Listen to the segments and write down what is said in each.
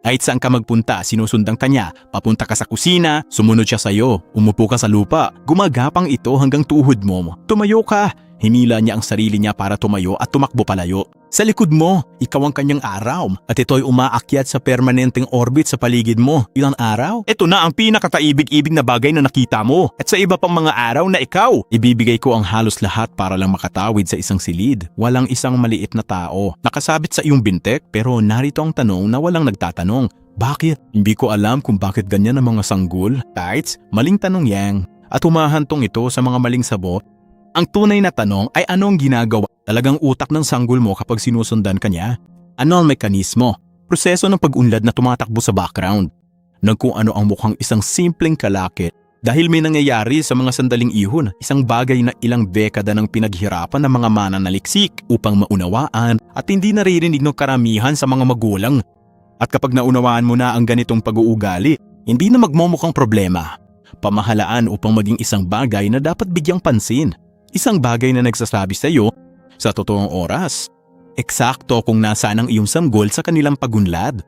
Kahit saan ka magpunta, sinusundan ka niya. Papunta ka sa kusina, sumunod siya sa'yo. Umupo ka sa lupa, gumagapang ito hanggang tuhod mo. Tumayo ka. Hinila niya ang sarili niya para tumayo at tumakbo palayo. Sa likod mo, ikaw ang kanyang araw at ito'y umaakyat sa permanenteng orbit sa paligid mo. Ilang araw? Ito na ang pinakataibig-ibig na bagay na nakita mo. At sa iba pang mga araw na ikaw, ibibigay ko ang halos lahat para lang makatawid sa isang silid. Walang isang maliit na tao nakasabit sa iyong bintek, pero narito ang tanong na walang nagtatanong. Bakit? Hindi ko alam kung bakit ganyan ang mga sanggol. Tights, maling tanong yang. At humahantong ito sa mga maling sabot. Ang tunay na tanong ay anong ginagawa talagang utak ng sanggol mo kapag sinusundan ka niya? Ano ang mekanismo? Proseso ng pag-unlad na tumatakbo sa background. Nang kung ano ang mukhang isang simpleng kalakit dahil may nangyayari sa mga sandaling ihon, isang bagay na ilang dekada ng pinaghirapan ng mga mananaliksik upang maunawaan at hindi naririnig ng karamihan sa mga magulang. At kapag naunawaan mo na ang ganitong pag-uugali, hindi na magmumukhang problema. Pamahalaan upang maging isang bagay na dapat bigyang pansin. Isang bagay na nagsasabi sa iyo sa totoong oras. Eksakto kung nasaan ang iyong sanggol sa kanilang pagunlad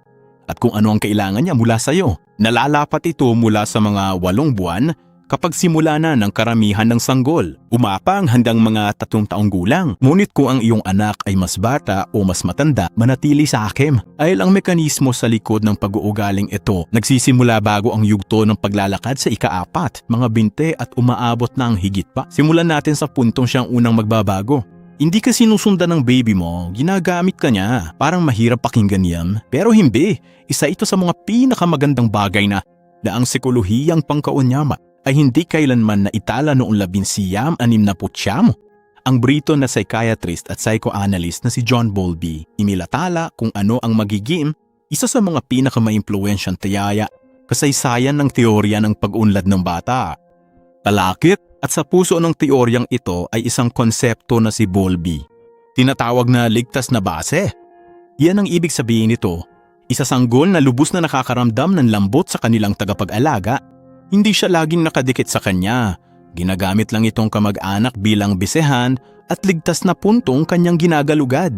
at kung ano ang kailangan niya mula sa iyo. Nalalapat ito mula sa mga 8 buwan kapag simula na ng karamihan ng sanggol. Umapang hanggang mga 3 taong gulang. Ngunit kung ang iyong anak ay mas bata o mas matanda, manatili sa akim. Dahil ang mekanismo sa likod ng pag-uugaling ito nagsisimula bago ang yugto ng paglalakad sa ika-4, mga binte at umaabot na ang higit pa. Simulan natin sa puntong siyang unang magbabago. Hindi ka sinusundan ng baby mo, ginagamit ka niya. Parang mahirap pakinggan yan. Pero hindi, isa ito sa mga pinakamagandang bagay na ang psikolohiyang pangkaunyaman ay hindi kailanman na itala noong 1969. Ang Briton na psychiatrist at psychoanalyst na si John Bowlby inilatala kung ano ang magiging isa sa mga pinakamaimpluwensyang tiyaya kasaysayan ng teorya ng pag-unlad ng bata. Talakit at sa puso ng teoryang ito ay isang konsepto na si Bowlby. Tinatawag na ligtas na base. Yan ang ibig sabihin nito. Isa sanggol na lubos na nakakaramdam ng lambot sa kanilang tagapag-alaga. Hindi siya laging nakadikit sa kanya. Ginagamit lang itong kamag-anak bilang bisehan at ligtas na puntong kanyang ginagalugad.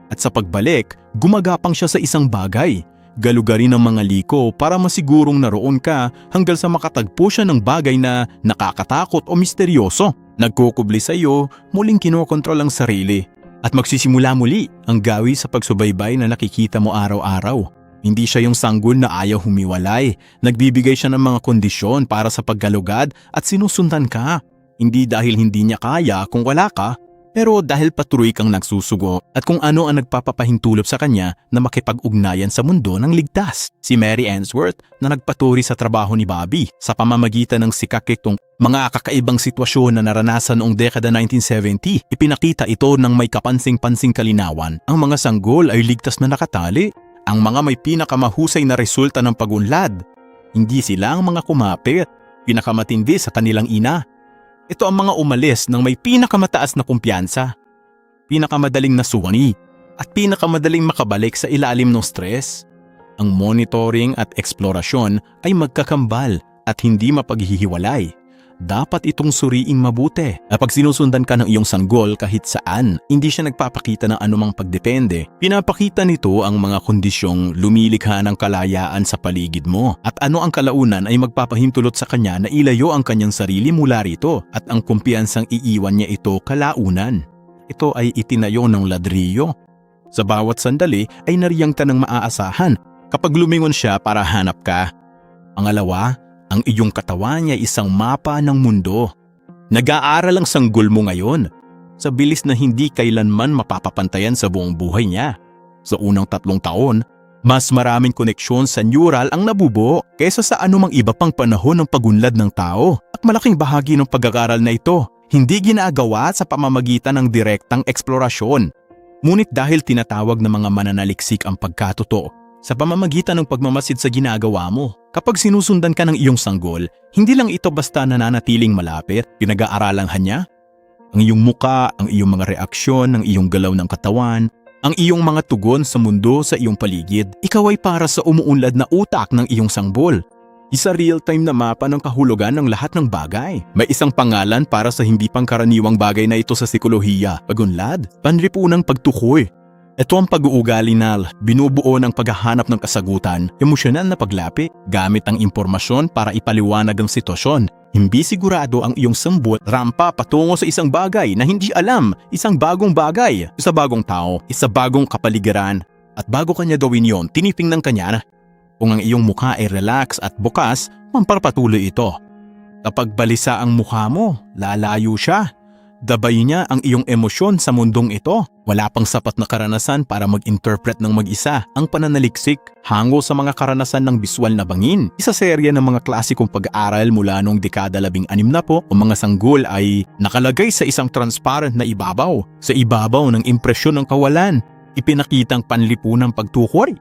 At sa pagbalik, gumagapang siya sa isang bagay. Galugarin ang mga liko para masigurong naroon ka hanggang sa makatagpo siya ng bagay na nakakatakot o misteryoso. Nagkukubli sa iyo, muling kinokontrol ang sarili. At magsisimula muli ang gawi sa pagsubaybay na nakikita mo araw-araw. Hindi siya yung sanggol na ayaw humiwalay. Nagbibigay siya ng mga kondisyon para sa paggalugad at sinusundan ka. Hindi dahil hindi niya kaya kung wala ka, pero dahil patuloy kang nagsusugo at kung ano ang nagpapapahintulot sa kanya na makipag-ugnayan sa mundo ng ligtas. Si Mary Ainsworth na nagpaturi sa trabaho ni Bobby sa pamamagitan ng sikakitong mga kakaibang sitwasyon na naranasan noong dekada 1970, ipinakita ito ng may kapansing-pansing kalinawan. Ang mga sanggol ay ligtas na nakatali. Ang mga may pinakamahusay na resulta ng pagunlad. Hindi sila ang mga kumapit, pinakamatindi sa kanilang ina. Ito ang mga umalis ng may pinakamataas na kumpiyansa, pinakamadaling nasuwani, at pinakamadaling makabalik sa ilalim ng stress. Ang monitoring at eksplorasyon ay magkakambal at hindi mapaghihiwalay. Dapat itong suriing mabuti. Kapag sinusundan ka ng iyong sanggol kahit saan, hindi siya nagpapakita ng anumang pagdepende. Pinapakita nito ang mga kondisyong lumilikha ng kalayaan sa paligid mo. At ano ang kalaunan ay magpapahintulot sa kanya na ilayo ang kanyang sarili mula rito at ang kumpiyansang iiwan niya ito kalaunan. Ito ay itinayo ng ladrillo. Sa bawat sandali ay nariyang tanang maaasahan kapag lumingon siya para hanap ka. Pangalawa, ang iyong katawan ay isang mapa ng mundo. Nag-aaral ang sanggol mo ngayon sa bilis na hindi kailanman mapapapantayan sa buong buhay niya. Sa unang 3 taon, mas maraming koneksyon sa neural ang nabubuo kaysa sa anumang iba pang panahon ng pagunlad ng tao. At malaking bahagi ng pag-aaral na ito hindi ginagawa sa pamamagitan ng direktang eksplorasyon. Ngunit dahil tinatawag ng mga mananaliksik ang pagkatotoo, sa pamamagitan ng pagmamasid sa ginagawa mo. Kapag sinusundan ka ng iyong sanggol, hindi lang ito basta nananatiling malapit, pinag-aaralan niya. Ang iyong muka, ang iyong mga reaksyon, ang iyong galaw ng katawan, ang iyong mga tugon sa mundo sa iyong paligid, ikaw ay para sa umuunlad na utak ng iyong sanggol. Isa real-time na mapa ng kahulugan ng lahat ng bagay. May isang pangalan para sa hindi pangkaraniwang bagay na ito sa psikolohiya, pagunlad, panlipunang pagtukoy. Ito ang pag-uugali na binubuo ng paghahanap ng kasagutan, emosyonal na paglapi, gamit ang impormasyon para ipaliwanag ang sitwasyon. Hindi sigurado ang iyong sambot, rampa patungo sa isang bagay na hindi alam, isang bagong bagay, isa bagong tao, isa bagong kapaligiran. At bago kanya gawin yon, tinipingnan kanya na kung ang iyong mukha ay relax at bukas, mamparpatuloy ito. Kapag balisa ang mukha mo, lalayo siya. Gabay niya ang iyong emosyon sa mundong ito. Wala pang sapat na karanasan para mag-interpret ng mag-isa ang pananaliksik, hango sa mga karanasan ng biswal na bangin. Isa serya ng mga klasikong pag-aaral mula noong dekada 16 na po, ang mga sanggol ay nakalagay sa isang transparent na ibabaw. Sa ibabaw ng impresyon ng kawalan, ipinakitang panlipunang pagtukoy.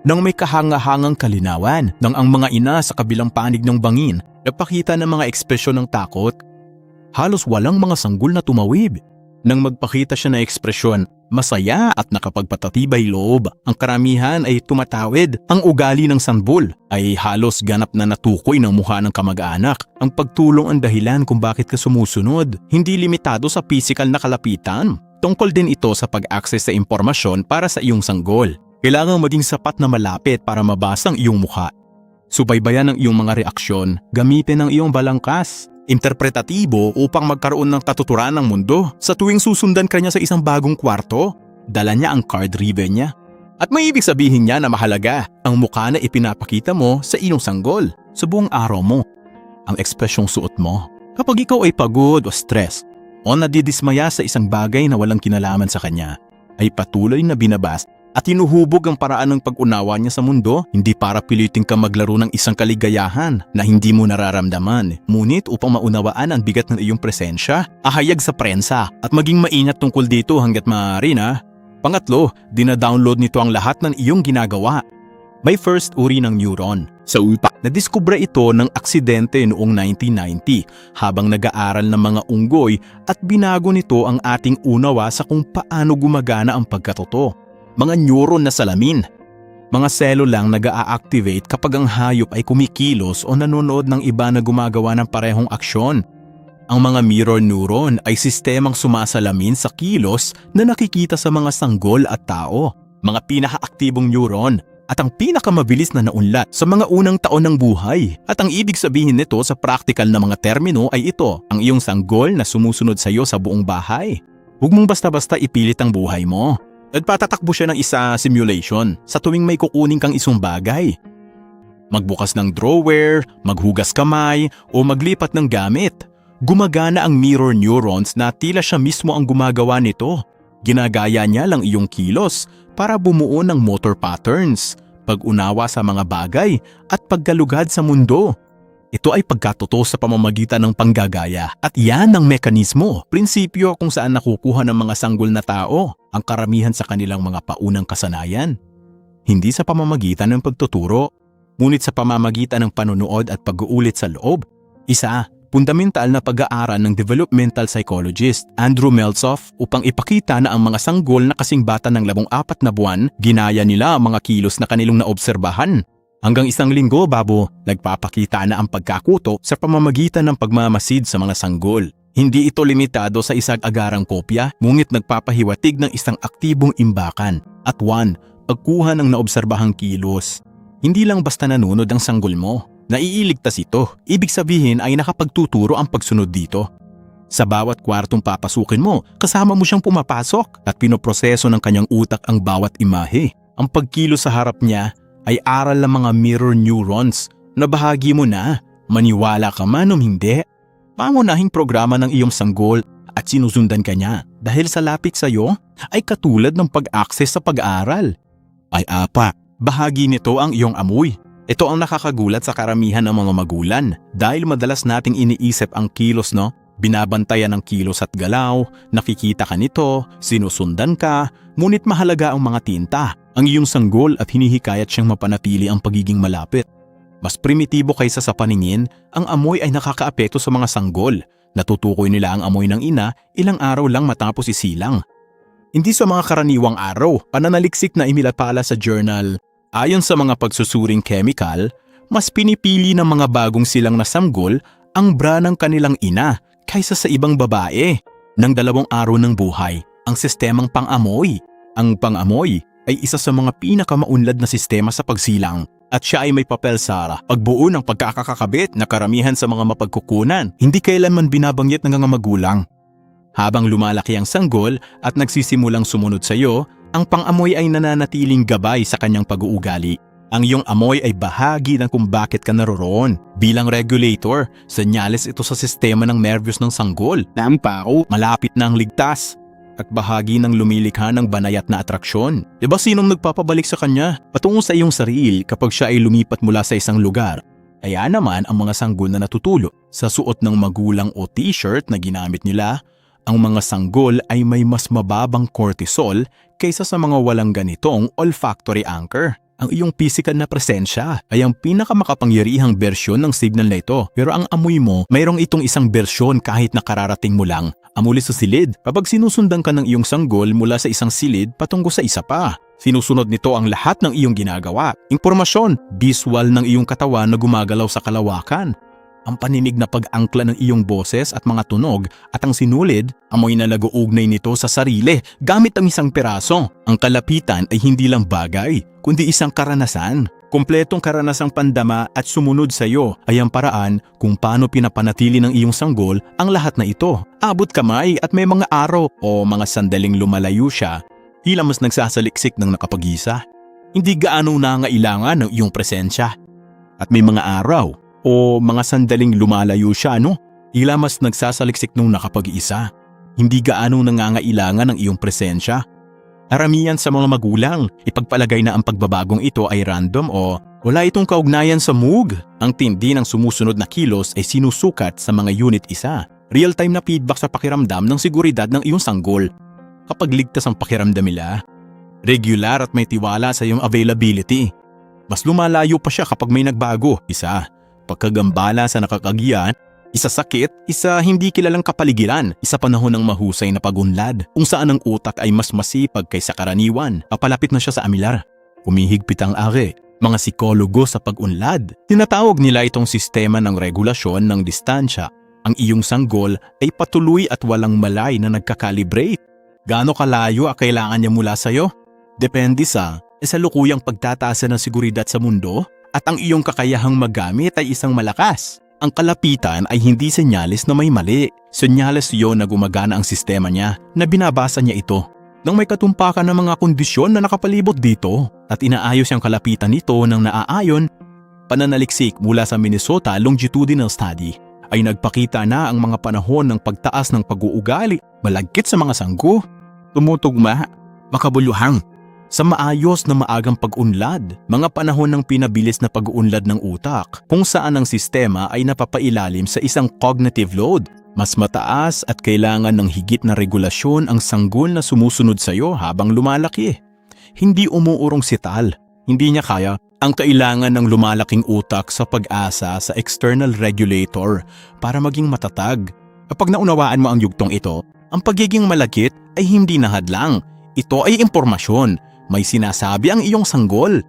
Nang may kahanga-hangang kalinawan, nang ang mga ina sa kabilang panig ng bangin, nagpakita ng mga ekspresyon ng takot. Halos walang mga sanggol na tumawid. Nang magpakita siya ng ekspresyon, masaya at nakapagpatatibay loob, ang karamihan ay tumatawid. Ang ugali ng sanggol ay halos ganap na natukoy ng mukha ng kamag-anak. Ang pagtulong ang dahilan kung bakit ka sumusunod, hindi limitado sa pisikal na kalapitan. Tungkol din ito sa pag-access sa impormasyon para sa iyong sanggol. Kailangang maging sapat na malapit para mabasa ang iyong mukha. Subaybayan ang iyong mga reaksyon, gamitin ang iyong balangkas. Interpretatibo upang magkaroon ng katuturan ng mundo. Sa tuwing susundan ka niya sa isang bagong kwarto, dala niya ang card reader niya. At may ibig sabihin niya na mahalaga ang mukha na ipinapakita mo sa iyong sanggol sa buong araw mo. Ang ekspresyong suot mo. Kapag ikaw ay pagod o stress o nadidismaya sa isang bagay na walang kinalaman sa kanya, ay patuloy na binabas at hinuhubog ang paraan ng pag-unawa niya sa mundo, hindi para pilitin ka maglaro ng isang kaligayahan na hindi mo nararamdaman, ngunit upang maunawaan ang bigat ng iyong presensya, ahayag sa prensa at maging maingat tungkol dito hanggat maaari na. Pangatlo, dina-download nito ang lahat ng iyong ginagawa. May first uri ng neuron sa utak. Nadiskubre ito ng aksidente noong 1990 habang nag-aaral ng mga unggoy at binago nito ang ating unawa sa kung paano gumagana ang pagkatotoo. Mga neuron na salamin. Mga selo lang nag-a-activate kapag ang hayop ay kumikilos o nanonood ng iba na gumagawa ng parehong aksyon. Ang mga mirror neuron ay sistemang sumasalamin sa kilos na nakikita sa mga sanggol at tao. Mga pinaka-aktibong neuron at ang pinakamabilis na naunlat sa mga unang taon ng buhay. At ang ibig sabihin nito sa practical na mga termino ay ito, ang iyong sanggol na sumusunod sa iyo sa buong bahay. Huwag mong basta-basta ipilit ang buhay mo. Nagpatatakbo siya ng isa simulation sa tuwing may kukunin kang isang bagay. Magbukas ng drawer, maghugas kamay, o maglipat ng gamit. Gumagana ang mirror neurons na tila siya mismo ang gumagawa nito. Ginagaya niya lang iyong kilos para bumuo ng motor patterns, pag-unawa sa mga bagay, at paggalugad sa mundo. Ito ay pagkatotoo sa pamamagitan ng panggagaya at yan ang mekanismo, prinsipyo kung saan nakukuha ng mga sanggol na tao ang karamihan sa kanilang mga paunang kasanayan. Hindi sa pamamagitan ng pagtuturo, ngunit sa pamamagitan ng panonood at pag-uulit sa loob. Isa, fundamental na pag-aaral ng developmental psychologist Andrew Meltzoff upang ipakita na ang mga sanggol na kasing bata ng 14 na buwan, ginaya nila ang mga kilos na kanilang naobserbahan. Hanggang isang linggo babo, nagpapakita na ang pagkakuto sa pamamagitan ng pagmamasid sa mga sanggol. Hindi ito limitado sa isang agarang kopya, ngunit nagpapahiwatig ng isang aktibong imbakan. At 1, pagkuha ng naobserbahang kilos. Hindi lang basta nanunod ang sanggol mo, naiiligtas ito. Ibig sabihin ay nakapagtuturo ang pagsunod dito. Sa bawat kwartong papasukin mo, kasama mo siyang pumapasok at pinoproseso ng kanyang utak ang bawat imahe. Ang pagkilos sa harap niya ay aral ng mga mirror neurons na bahagi mo na, maniwala ka man o hindi. Pamunahing programa ng iyong sanggol at sinusundan ka niya dahil sa lapit sa iyo ay katulad ng pag-access sa pag-aaral. Ay 4, bahagi nito ang iyong amoy. Ito ang nakakagulat sa karamihan ng mga magulang dahil madalas nating iniisip ang kilos, no? Binabantayan ang kilos at galaw, nakikita ka nito, sinusundan ka, ngunit mahalaga ang mga tinta, ang iyong sanggol at hinihikayat siyang mapanatili ang pagiging malapit. Mas primitibo kaysa sa paningin, ang amoy ay nakakaapekto sa mga sanggol. Natutukoy nila ang amoy ng ina ilang araw lang matapos isilang. Hindi sa mga karaniwang araw, pananaliksik na imilatpala sa journal. Ayon sa mga pagsusuring chemical, mas pinipili ng mga bagong silang na sanggol ang bra ng kanilang ina kaysa sa ibang babae. Nang 2 araw ng buhay, ang sistemang pang-amoy Ang pang-amoy ay isa sa mga pinakamaunlad na sistema sa pagsilang at siya ay may papel sa pagbuo ng pagkakakabit na karamihan sa mga mapagkukunan hindi kailanman binabanggit ng mga magulang. Habang lumalaki ang sanggol at nagsisimulang sumunod sa iyo, ang pang-amoy ay nananatiling gabay sa kanyang pag-uugali. Ang iyong amoy ay bahagi ng kung bakit ka naroroon. Bilang regulator, senyales ito sa sistema ng nervyos ng sanggol. Nampako, malapit na ang ligtas. At bahagi ng lumilikha ng banayat na atraksyon. Diba sinong nagpapabalik sa kanya? Patungo sa iyong sarili kapag siya ay lumipat mula sa isang lugar. Kaya naman ang mga sanggol na natutulo sa suot ng magulang o t-shirt na ginamit nila, ang mga sanggol ay may mas mababang cortisol kaysa sa mga walang ganitong olfactory anchor. Ang iyong physical na presensya ay ang pinakamakapangyarihang bersyon ng signal na ito. Pero ang amoy mo, mayroong itong isang bersyon kahit nakararating mo lang. Amuli sa silid. Kapag sinusundan ka ng iyong sanggol mula sa isang silid patungo sa isa pa, sinusunod nito ang lahat ng iyong ginagawa. Impormasyon, visual ng iyong katawan na gumagalaw sa kalawakan. Ang paninig na pag-angkla ng iyong boses at mga tunog at ang sinulid, amoy na nag-uugnay nito sa sarili gamit ang isang piraso. Ang kalapitan ay hindi lang bagay, kundi isang karanasan. Kompletong karanasang pandama at sumunod sa iyo ay ang paraan kung paano pinapanatili ng iyong sanggol ang lahat na ito. Abot kamay at may mga araw o mga sandaling lumalayo siya, tila mas nagsasaliksik ng nakapag-isa. Hindi gaano nangailangan ng iyong presensya. At may mga araw o mga sandaling lumalayo siya, tila mas nagsasaliksik nung nakapag-isa. Hindi gaano nangangailangan ng iyong presensya. Karamihan sa mga magulang, ipagpalagay na ang pagbabagong ito ay random o wala itong kaugnayan sa mood. Ang tindi ng sumusunod na kilos ay sinusukat sa mga unit isa. Real-time na feedback sa pakiramdam ng seguridad ng iyong sanggol. Kapag ligtas ang pakiramdam nila, regular at may tiwala sa iyong availability. Mas lumalayo pa siya kapag may nagbago. Isa, pagkagambala sa nakakagiyan. Isa sakit, isa hindi kilalang kapaligiran, isa panahon ng mahusay na pagunlad, kung saan ang utak ay mas masipag kaysa karaniwan. Papalapit na siya sa amilar. Humihigpit ang ari. Mga psikologo sa pagunlad, tinatawag nila itong sistema ng regulasyon ng distansya. Ang iyong sanggol ay patuloy at walang malay na nagkakalibrate. Gaano kalayo ang kailangan niya mula sa iyo? Depende sa kasalukuyang pagtataasan ng seguridad sa mundo at ang iyong kakayahang magamit ay isang malakas. Ang kalapitan ay hindi senyales na may mali. Senyales yun na gumagana ang sistema niya, na binabasa niya ito. Nang may katumpakan ng mga kondisyon na nakapalibot dito at inaayos ang kalapitan nito ng naaayon, pananaliksik mula sa Minnesota Longitudinal Study ay nagpakita na ang mga panahon ng pagtaas ng pag-uugali, malagkit sa mga sanggo, tumutugma, makabuluhang. Sa maayos na maagang pag-unlad, mga panahon ng pinabilis na pag-uunlad ng utak kung saan ang sistema ay napapailalim sa isang cognitive load. Mas mataas at kailangan ng higit na regulasyon ang sanggol na sumusunod sa iyo habang lumalaki. Hindi umuurong sital, hindi niya kaya. Ang kailangan ng lumalaking utak sa pag-asa sa external regulator para maging matatag. Kapag naunawaan mo ang yugtong ito, ang pagiging malagkit ay hindi na hadlang. Ito ay impormasyon. May sinasabi ang iyong sanggol.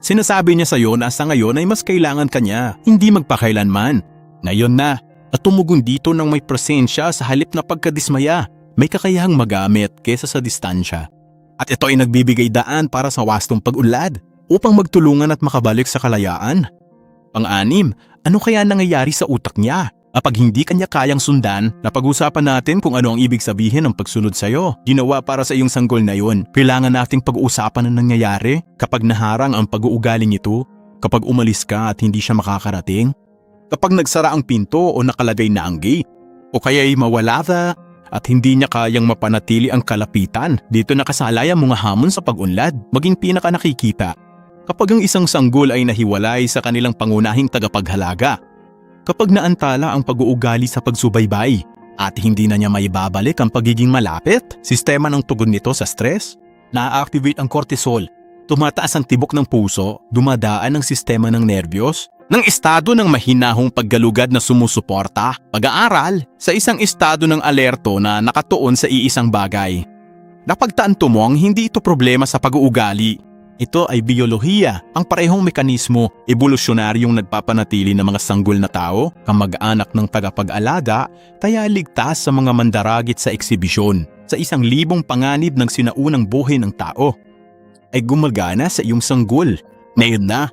Sinasabi niya sa iyo na sa ngayon ay mas kailangan ka niya, hindi magpakailanman. Ngayon na, at tumugon dito ng may presensya sa halip na pagkadismaya, may kakayahang magamit kesa sa distansya. At ito ay nagbibigay daan para sa wastong pag-unlad upang magtulungan at makabalik sa kalayaan. Pang-anim, ano kaya nangyayari sa utak niya? Kapag hindi kanya kayang sundan, napag-usapan natin kung ano ang ibig sabihin ng pagsunod sa iyo. Ginawa para sa iyong sanggol na yun. Kailangan nating pag-uusapan ang nangyayari kapag naharang ang pag-uugali nito, kapag umalis ka at hindi siya makakarating, kapag nagsara ang pinto o nakalagay na ang gate, o kaya'y mawala ka at hindi niya kayang mapanatili ang kalapitan. Dito nakasalay ang mga hamon sa pag-unlad, maging pinaka nakikita. Kapag ang isang sanggol ay nahiwalay sa kanilang pangunahing tagapaghalaga, kapag naantala ang pag-uugali sa pagsubaybay at hindi na niya maibabalik ang pagiging malapit, sistema ng tugon nito sa stress, na-activate ang cortisol, tumataas ang tibok ng puso, dumadaan ang sistema ng nerbiyos, ng estado ng mahinahong paggalugad na sumusuporta, pag-aaral, sa isang estado ng alerto na nakatuon sa iisang bagay. Napagtanto mo ang hindi ito problema sa pag-uugali. Ito ay biyolohiya, ang parehong mekanismo, evolusyonaryong nagpapanatili ng mga sanggol na tao, kamag-anak ng tagapag-alaga, kaya ligtas sa mga mandaragit sa eksibisyon. sa 1,000 panganib ng sinaunang buhay ng tao ay gumagana sa iyong sanggol. Ngayon na,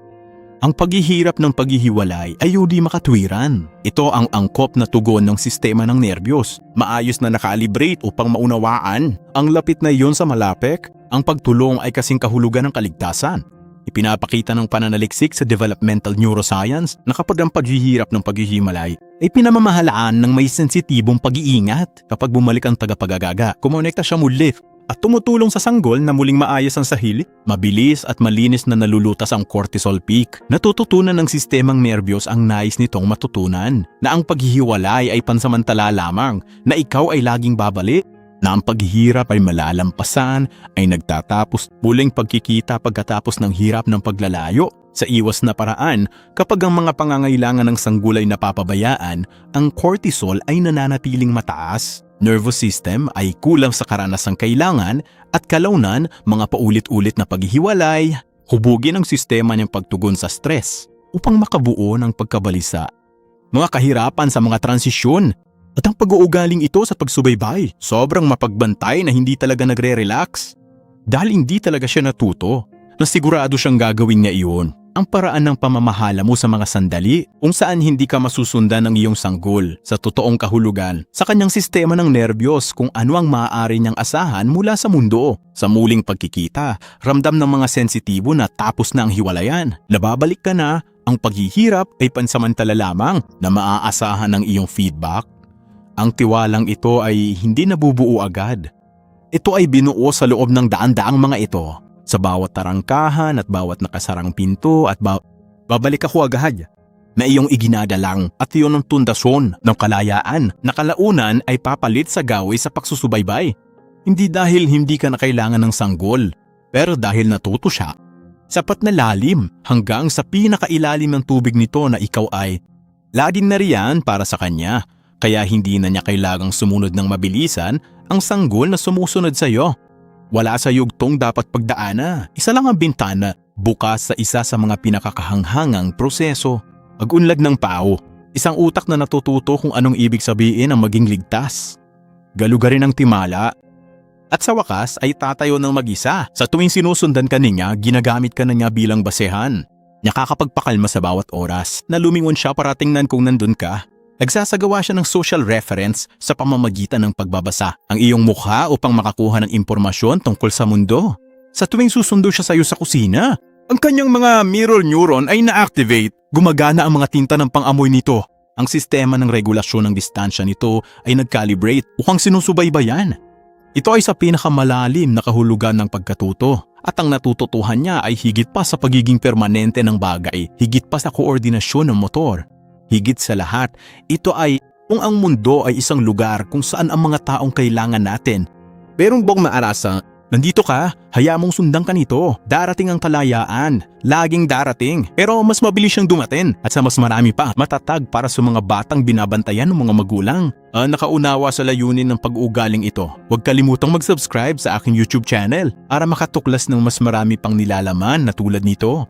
ang paghihirap ng paghihiwalay ay hindi makatwiran. Ito ang angkop na tugon ng sistema ng nerbiyos. Maayos na nakalibrate upang maunawaan. Ang lapit na iyon sa malapik, ang pagtulong ay kasing kahulugan ng kaligtasan. Ipinapakita ng pananaliksik sa developmental neuroscience na kapag ang paghihirap ng paghihimalay ay pinamamahalaan ng may sensitibong pag-iingat. Kapag bumalik ang tagapagagaga, kumonekta siya muli at tumutulong sa sanggol na muling maayos ang sahili. Mabilis at malinis na nalulutas ang cortisol peak. Natututunan ng sistemang nerbiyos ang nais nitong matutunan na ang paghihiwalay ay pansamantala lamang, na ikaw ay laging babalik, na ang paghihirap ay malalampasan, ay nagtatapos muling pagkikita pagkatapos ng hirap ng paglalayo. Sa iwas na paraan, kapag ang mga pangangailangan ng sanggol ay napapabayaan, ang cortisol ay nananatiling mataas. Nervous system ay kulang sa karanasang kailangan at kalaunan mga paulit-ulit na paghihiwalay, hubugin ang sistema niyang pagtugon sa stress upang makabuo ng pagkabalisa. Mga kahirapan sa mga transisyon at ang pag-uugaling ito sa pagsubaybay, sobrang mapagbantay na hindi talaga nagre-relax. Dahil hindi talaga siya natuto, na sigurado siyang gagawin niya iyon. Ang paraan ng pamamahala mo sa mga sandali kung saan hindi ka masusundan ng iyong sanggol sa totoong kahulugan sa kanyang sistema ng nerbiyos kung ano ang maaari niyang asahan mula sa mundo. Sa muling pagkikita, ramdam ng mga sensitibo na tapos na ang hiwalayan. Nababalik ka na, ang paghihirap ay pansamantala lamang na maaasahan ng iyong feedback. Ang tiwalang ito ay hindi nabubuo agad. Ito ay binuo sa loob ng daan-daang mga ito. Sa bawat tarangkahan at bawat nakasarang pinto at babalik ako agad na iyong iginadalang at iyon ang tundason ng kalayaan na kalaunan ay papalit sa gawi sa pagsusubaybay. Hindi dahil hindi ka na kailangan ng sanggol, pero dahil natuto siya. Sapat na lalim hanggang sa pinakailalim ng tubig nito na ikaw ay laging nariyan para sa kanya. Kaya hindi na niya kailangang sumunod ng mabilisan ang sanggol na sumusunod sa iyo. Wala sa yugtong dapat pagdaana. Isa lang ang bintana, bukas sa isa sa mga pinakakahanghangang proseso. Pag-unlad ng pao, isang utak na natututo kung anong ibig sabihin ang maging ligtas. Galugarin ang timala. At sa wakas ay tatayo ng mag-isa. Sa tuwing sinusundan ka niya, ginagamit ka na niya bilang basehan. Nakakapagpakalma sa bawat oras na lumingon siya para tingnan kung nandun ka. Nagsasagawa siya ng social reference sa pamamagitan ng pagbabasa ang iyong mukha upang makakuha ng impormasyon tungkol sa mundo. Sa tuwing susundo siya sa iyo sa kusina, ang kanyang mga mirror neuron ay na-activate. Gumagana ang mga tinta ng pang-amoy nito. Ang sistema ng regulasyon ng distansya nito ay nag-calibrate upang sinusubaybayan. Ito ay sa pinakamalalim na kahulugan ng pagkatuto. At ang natututuhan niya ay higit pa sa pagiging permanente ng bagay, higit pa sa koordinasyon ng motor. Higit sa lahat, ito ay kung ang mundo ay isang lugar kung saan ang mga taong kailangan natin. Merong bang maarasa, nandito ka, hayaan mong sundan ka nito. Darating ang kalayaan, laging darating. Pero mas mabilis siyang dumating at sa mas marami pa, matatag para sa mga batang binabantayan ng mga magulang. Nakaunawa sa layunin ng pag-uugaling ito, huwag kalimutang mag-subscribe sa aking YouTube channel para makatuklas ng mas marami pang nilalaman na tulad nito.